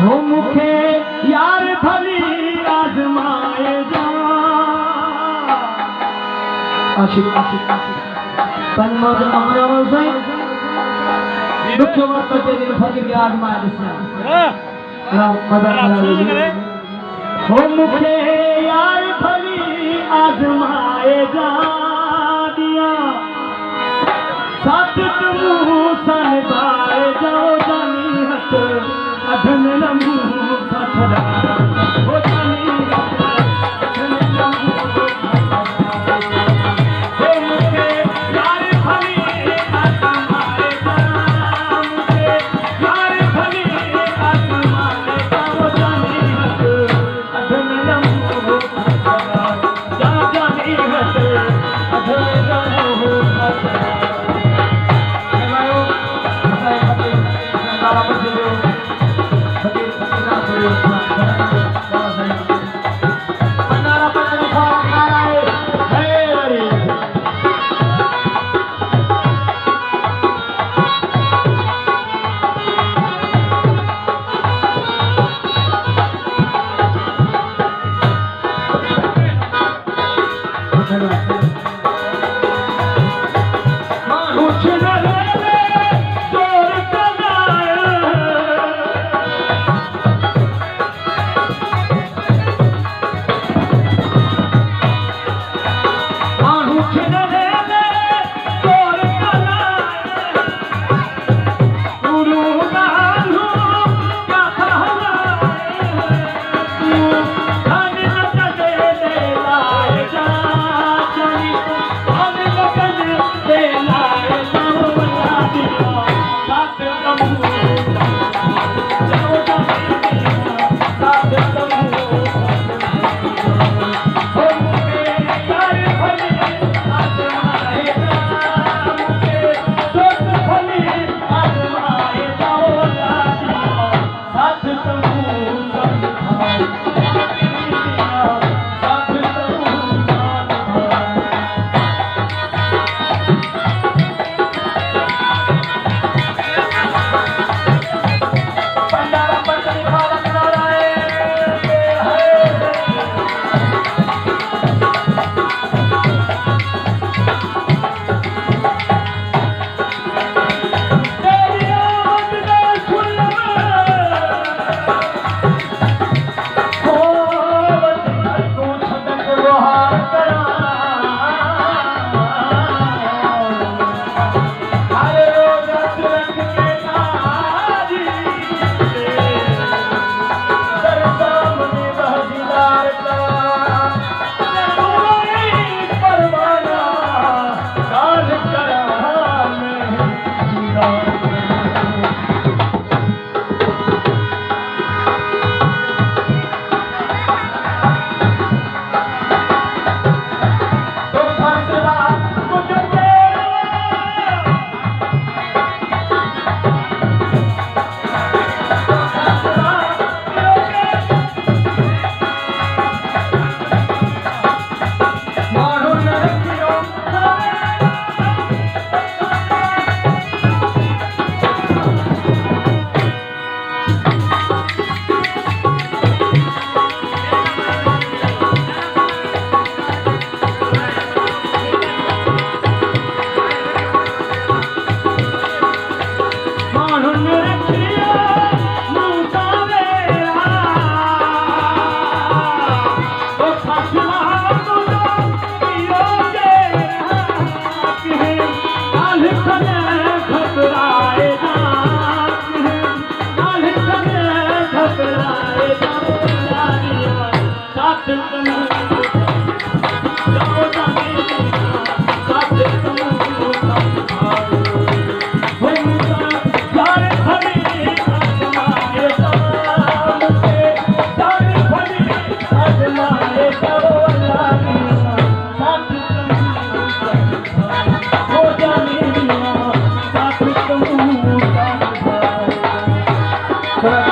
हो मुखे यार भली आजमाए जा आशिक तन मौज अमरा रोज़े दुख वक्त तेरे फकीर के आजमाए दिसना मदद हो मुखे यार भली आजमाए जा दिया साथ तुम सन बाए जाओ जानी हट अधन लम्बू सठरा हो जानी हट अधन लम्बू हो मुझे यार भली आजमाए जा मुझे यार भली आजमाए जाओ जानी हट अधन लम्बू सठरा जा जानी हट अधन लम्बू सठरा थोड़ा